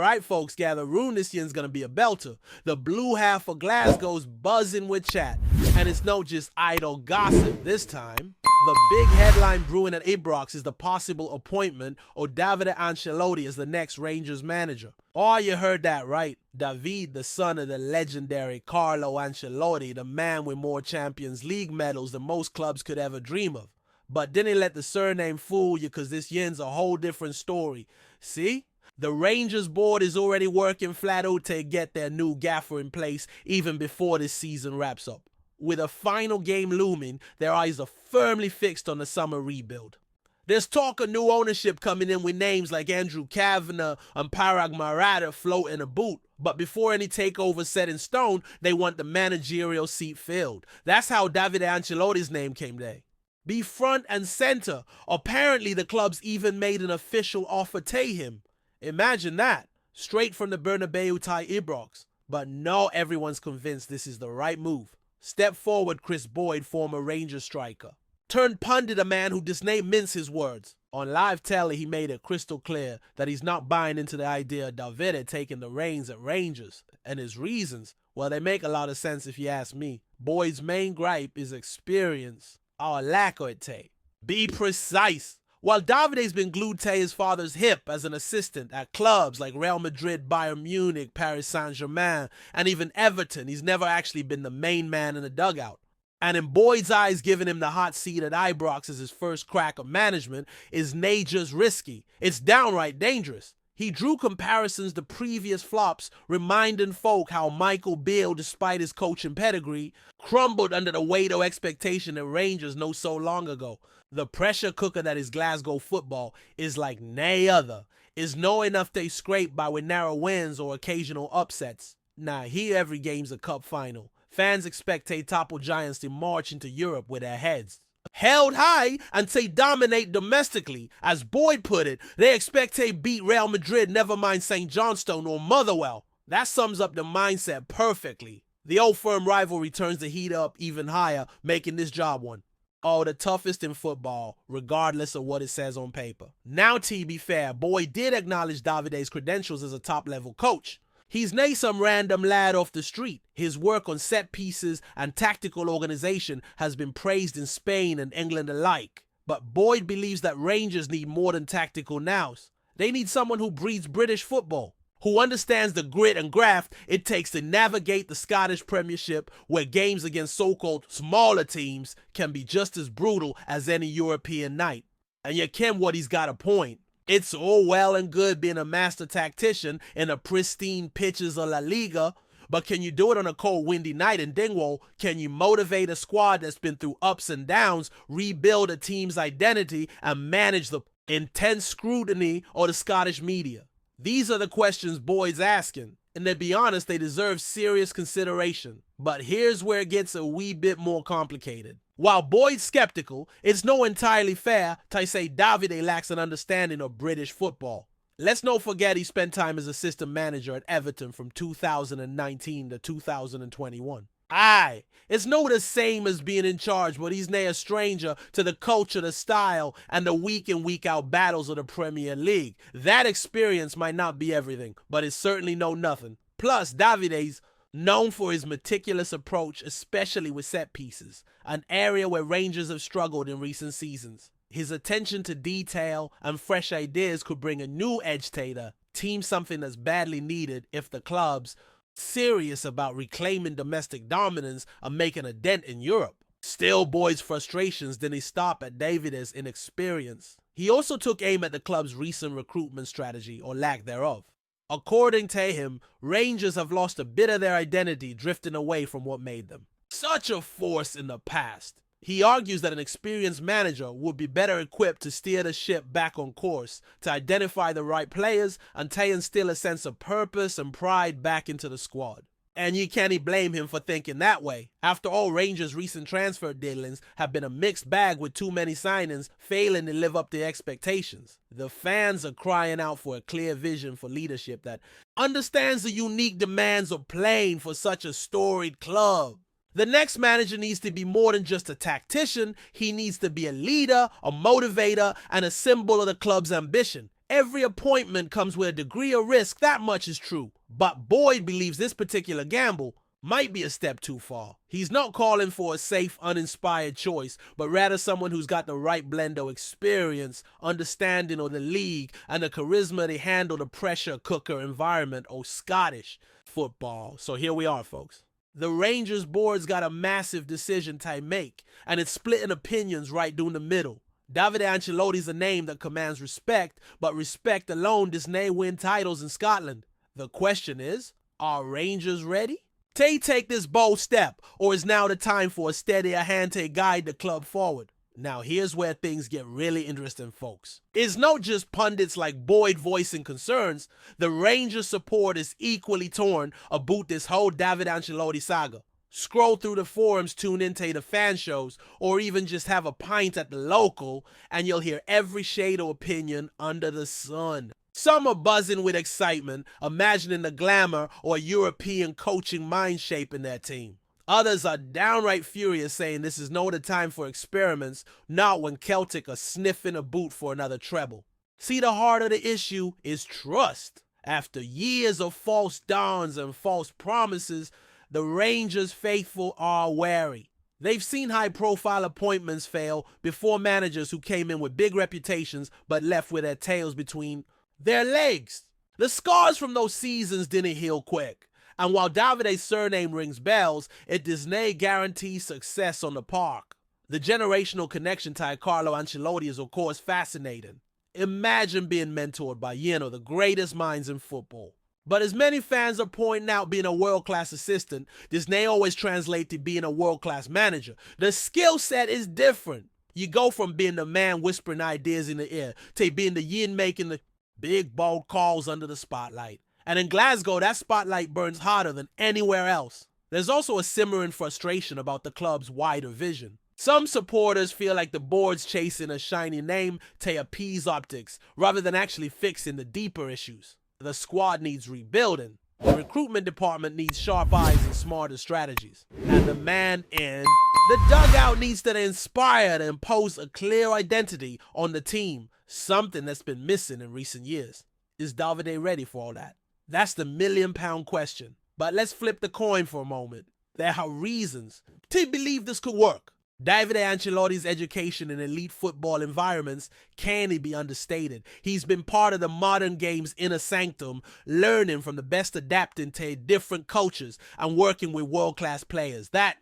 Alright folks, gather room, this year's gonna be a belter. The blue half of Glasgow's buzzing with chat. And it's no just idle gossip this time. The big headline brewing at Ibrox is the possible appointment of Davide Ancelotti as the next Rangers manager. Oh, you heard that right. David, the son of the legendary Carlo Ancelotti, the man with more Champions League medals than most clubs could ever dream of. But didn't let the surname fool you, cause this yin's a whole different story. See? The Rangers board is already working flat out to get their new gaffer in place even before this season wraps up. With a final game looming, their eyes are firmly fixed on the summer rebuild. There's talk of new ownership coming in with names like Andrew Kavanagh and Parag Maratha floating a boot. But before any takeover set in stone, they want the managerial seat filled. That's how Davide Ancelotti's name came there. Be front and center. Apparently the club's even made an official offer to him. Imagine that. Straight from the Bernabeu to Ibrox. But not everyone's convinced this is the right move. Step forward, Chris Boyd, former Rangers striker. Turned pundit, a man who does not mince his words. On live telly, he made it crystal clear that he's not buying into the idea of Davide taking the reins at Rangers. And his reasons, well, they make a lot of sense if you ask me. Boyd's main gripe is experience, or lack of it. Be precise. While Davide's been glued to his father's hip as an assistant at clubs like Real Madrid, Bayern Munich, Paris Saint-Germain, and even Everton, he's never actually been the main man in the dugout. And in Boyd's eyes, giving him the hot seat at Ibrox as his first crack of management is nay just risky. It's downright dangerous. He drew comparisons to previous flops, reminding folk how Michael Beale, despite his coaching pedigree, crumbled under the weight of expectation at Rangers no so long ago. The pressure cooker that is Glasgow football is like nay other. Is no enough they scrape by with narrow wins or occasional upsets. Nah, here every game's a cup final. Fans expect they topple giants to march into Europe with their heads held high and say dominate domestically. As Boyd put it, they expect they beat Real Madrid, never mind St. Johnstone or Motherwell. That sums up the mindset perfectly. The old firm rivalry turns the heat up even higher, making this job one. Oh, the toughest in football, regardless of what it says on paper. Now, to be fair, Boyd did acknowledge Davide's credentials as a top-level coach. He's nae some random lad off the street. His work on set pieces and tactical organization has been praised in Spain and England alike. But Boyd believes that Rangers need more than tactical nows. They need someone who breeds British football, who understands the grit and graft it takes to navigate the Scottish Premiership, where games against so-called smaller teams can be just as brutal as any European night. And you ken what he's got a point. It's all well and good being a master tactician in the pristine pitches of La Liga, but can you do it on a cold, windy night in Dingwall? Can you motivate a squad that's been through ups and downs, rebuild a team's identity, and manage the intense scrutiny of the Scottish media? These are the questions Boyd's asking, and to be honest, they deserve serious consideration. But here's where it gets a wee bit more complicated. While Boyd's skeptical, it's no entirely fair to say Davide lacks an understanding of British football. Let's not forget he spent time as assistant manager at Everton from 2019 to 2021. Aye, it's no the same as being in charge, but he's nae a stranger to the culture, the style, and the week in, week out battles of the Premier League. That experience might not be everything, but it's certainly no nothing. Plus, Davide's known for his meticulous approach, especially with set pieces, an area where Rangers have struggled in recent seasons. His attention to detail and fresh ideas could bring a new edge to the team, something that's badly needed if the club's serious about reclaiming domestic dominance and making a dent in Europe. Still, Boyd's frustrations didn't stop at Davide's inexperience. He also took aim at the club's recent recruitment strategy, or lack thereof. According to him, Rangers have lost a bit of their identity, drifting away from what made them such a force in the past. He argues that an experienced manager would be better equipped to steer the ship back on course, to identify the right players, and to instill a sense of purpose and pride back into the squad. And you can't blame him for thinking that way. After all, Rangers' recent transfer dealings have been a mixed bag, with too many signings failing to live up to expectations. The fans are crying out for a clear vision for leadership that understands the unique demands of playing for such a storied club. The next manager needs to be more than just a tactician. He needs to be a leader, a motivator, and a symbol of the club's ambition. Every appointment comes with a degree of risk, that much is true. But Boyd believes this particular gamble might be a step too far. He's not calling for a safe, uninspired choice, but rather someone who's got the right blend of experience, understanding of the league, and the charisma to handle the pressure cooker environment or Scottish football. So here we are, folks. The Rangers board's got a massive decision to make, and it's splitting opinions right down the middle. Davide Ancelotti's a name that commands respect, but respect alone does not win titles in Scotland. The question is, are Rangers ready? They take this bold step, or is now the time for a steadier hand to guide the club forward? Now here's where things get really interesting, folks. It's not just pundits like Boyd voicing concerns. The Rangers support is equally torn about this whole Davide Ancelotti saga. Scroll through the forums, tune into the fan shows, or even just have a pint at the local, and you'll hear every shade of opinion under the sun. Some are buzzing with excitement, imagining the glamour or European coaching mind shaping their team. Others are downright furious, saying this is not the time for experiments, not when Celtic are sniffing a boot for another treble. See, the heart of the issue is trust. After years of false dawns and false promises, the Rangers faithful are wary. They've seen high-profile appointments fail before managers who came in with big reputations but left with their tails between their legs. The scars from those seasons didn't heal quick. And while Davide's surname rings bells, it does not guarantee success on the park. The generational connection to Carlo Ancelotti is of course fascinating. Imagine being mentored by, the greatest minds in football. But as many fans are pointing out, being a world-class assistant does not always translate to being a world-class manager. The skill set is different. You go from being the man whispering ideas in the ear to being the yin making the big, bold calls under the spotlight. And in Glasgow, that spotlight burns hotter than anywhere else. There's also a simmering frustration about the club's wider vision. Some supporters feel like the board's chasing a shiny name to appease optics, rather than actually fixing the deeper issues. The squad needs rebuilding. The recruitment department needs sharp eyes and smarter strategies. And the man in the dugout needs to inspire and impose a clear identity on the team, something that's been missing in recent years. Is Davide ready for all that? That's the million-pound question. But let's flip the coin for a moment. There are reasons to believe this could work. Davide Ancelotti's education in elite football environments can't be understated. He's been part of the modern game's inner sanctum, learning from the best, adapting to different cultures and working with world-class players. That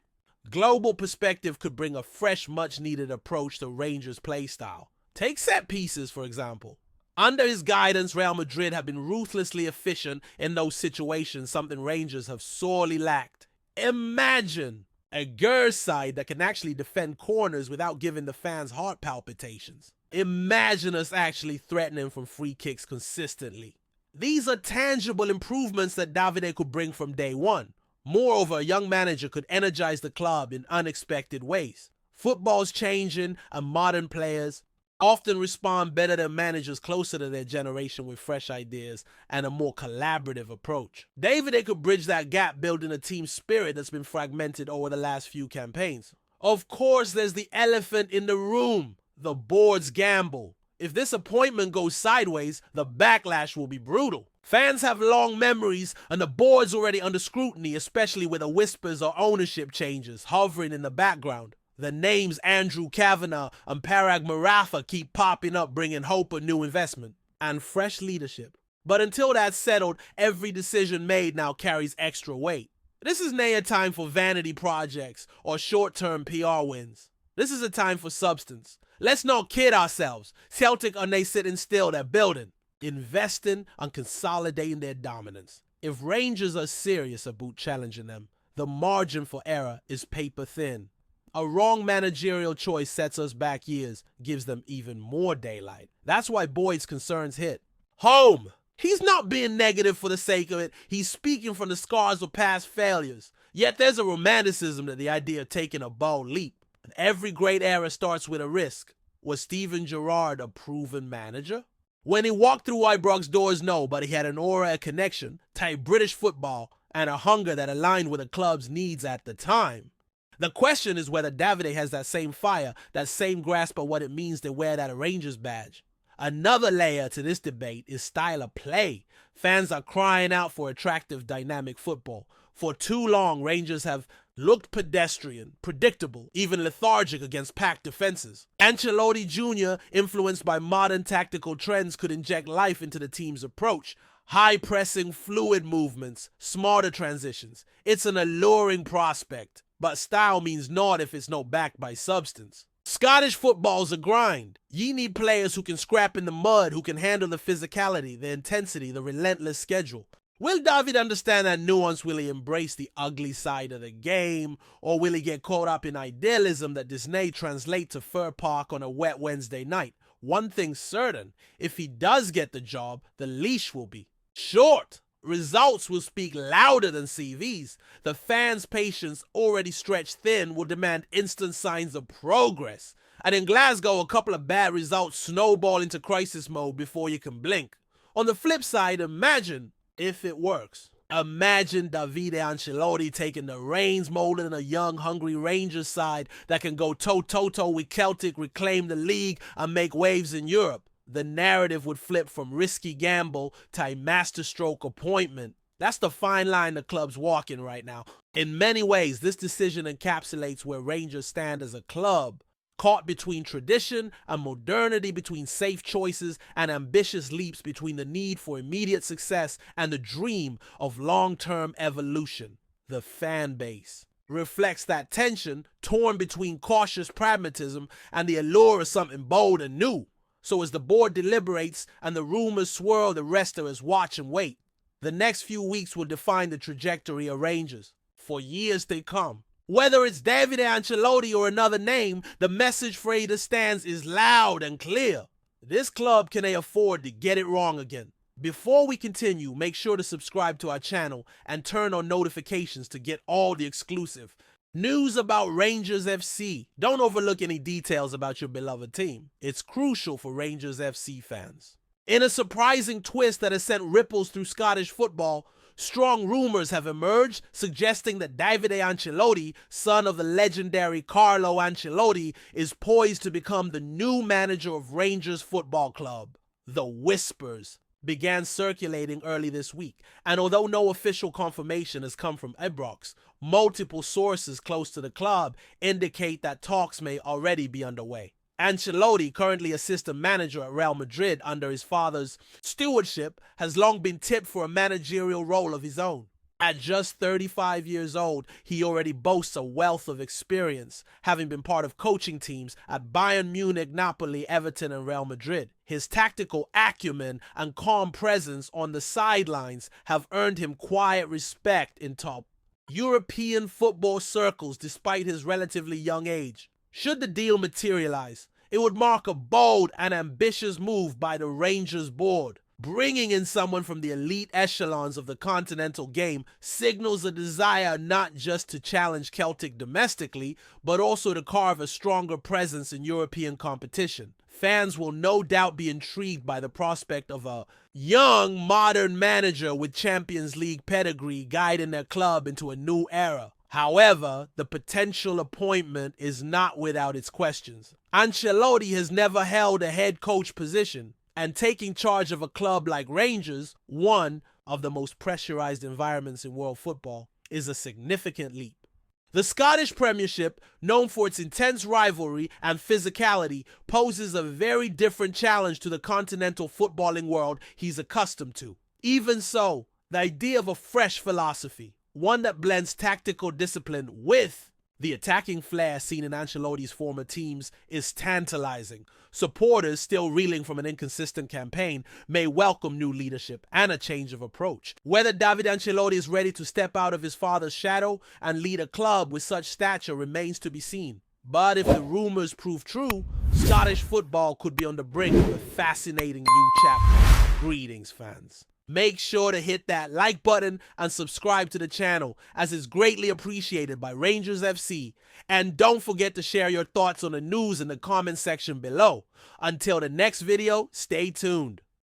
global perspective could bring a fresh, much-needed approach to Rangers' play style. Take set pieces, for example. Under his guidance, Real Madrid have been ruthlessly efficient in those situations, something Rangers have sorely lacked. Imagine a Gers side that can actually defend corners without giving the fans heart palpitations. Imagine us actually threatening from free kicks consistently. These are tangible improvements that Davide could bring from day one. Moreover, a young manager could energize the club in unexpected ways. Football's changing, and modern players often respond better than managers closer to their generation with fresh ideas and a more collaborative approach. Davide could bridge that gap, building a team spirit that's been fragmented over the last few campaigns. Of course, there's the elephant in the room, the board's gamble. If this appointment goes sideways, the backlash will be brutal. Fans have long memories, and the board's already under scrutiny, especially with the whispers or ownership changes hovering in the background. The names Andrew Kavanagh and Parag Marafa keep popping up, bringing hope of new investment and fresh leadership. But until that's settled, every decision made now carries extra weight. This is not a time for vanity projects or short-term PR wins. This is a time for substance. Let's not kid ourselves. Celtic are they sitting still, they're building, investing and consolidating their dominance. If Rangers are serious about challenging them, the margin for error is paper thin. A wrong managerial choice sets us back years, gives them even more daylight. That's why Boyd's concerns hit home. He's not being negative for the sake of it. He's speaking from the scars of past failures. Yet there's a romanticism to the idea of taking a bold leap. Every great era starts with a risk. Was Steven Gerrard a proven manager? When he walked through Ibrox doors, no, but he had an aura, a connection to British football and a hunger that aligned with the club's needs at the time. The question is whether Davide has that same fire, that same grasp of what it means to wear that Rangers badge. Another layer to this debate is style of play. Fans are crying out for attractive, dynamic football. For too long, Rangers have looked pedestrian, predictable, even lethargic against packed defenses. Ancelotti Jr., influenced by modern tactical trends, could inject life into the team's approach. High-pressing, fluid movements, smarter transitions. It's an alluring prospect, but style means naught if it's not backed by substance. Scottish football's a grind. Ye need players who can scrap in the mud, who can handle the physicality, the intensity, the relentless schedule. Will David understand that nuance? Will he embrace the ugly side of the game? Or will he get caught up in idealism that Disney translate to Fir Park on a wet Wednesday night? One thing's certain, if he does get the job, the leash will be short. Results will speak louder than CVs. The fans' patience, already stretched thin, will demand instant signs of progress. And in Glasgow, a couple of bad results snowball into crisis mode before you can blink. On the flip side, imagine if it works. Imagine Davide Ancelotti taking the reins, molding a young, hungry Rangers side that can go toe-to-toe with Celtic, reclaim the league, and make waves in Europe. The narrative would flip from risky gamble to a masterstroke appointment. That's the fine line the club's walking right now. In many ways, this decision encapsulates where Rangers stand as a club, caught between tradition and modernity, between safe choices and ambitious leaps, between the need for immediate success and the dream of long-term evolution. The fan base reflects that tension, torn between cautious pragmatism and the allure of something bold and new. So as the board deliberates and the rumors swirl, the rest of us watch and wait. The next few weeks will define the trajectory of Rangers for years to come. Whether it's Davide Ancelotti or another name, the message for either stands is loud and clear. This club can afford to get it wrong again. Before we continue, make sure to subscribe to our channel and turn on notifications to get all the exclusive news about Rangers FC. Don't overlook any details about your beloved team. It's crucial for Rangers FC fans. In a surprising twist that has sent ripples through Scottish football, strong rumors have emerged suggesting that Davide Ancelotti, son of the legendary Carlo Ancelotti, is poised to become the new manager of Rangers Football Club. The whispers began circulating early this week, and although no official confirmation has come from Ibrox, multiple sources close to the club indicate that talks may already be underway. Ancelotti, currently assistant manager at Real Madrid under his father's stewardship, has long been tipped for a managerial role of his own. At just 35 years old, he already boasts a wealth of experience, having been part of coaching teams at Bayern Munich, Napoli, Everton, and Real Madrid. His tactical acumen and calm presence on the sidelines have earned him quiet respect in top European football circles despite his relatively young age. Should the deal materialize, it would mark a bold and ambitious move by the Rangers board. Bringing in someone from the elite echelons of the continental game signals a desire not just to challenge Celtic domestically, but also to carve a stronger presence in European competition. Fans will no doubt be intrigued by the prospect of a young, modern manager with Champions League pedigree guiding their club into a new era. However, the potential appointment is not without its questions. Ancelotti has never held a head coach position, and taking charge of a club like Rangers, one of the most pressurized environments in world football, is a significant leap. The Scottish Premiership, known for its intense rivalry and physicality, poses a very different challenge to the continental footballing world he's accustomed to. Even so, the idea of a fresh philosophy, one that blends tactical discipline with the attacking flair seen in Ancelotti's former teams, is tantalizing. Supporters, still reeling from an inconsistent campaign, may welcome new leadership and a change of approach. Whether David Ancelotti is ready to step out of his father's shadow and lead a club with such stature remains to be seen. But if the rumors prove true, Scottish football could be on the brink of a fascinating new chapter. Greetings, fans. Make sure to hit that like button and subscribe to the channel, as it's greatly appreciated by Rangers FC. And don't forget to share your thoughts on the news in the comment section below. Until the next video, stay tuned.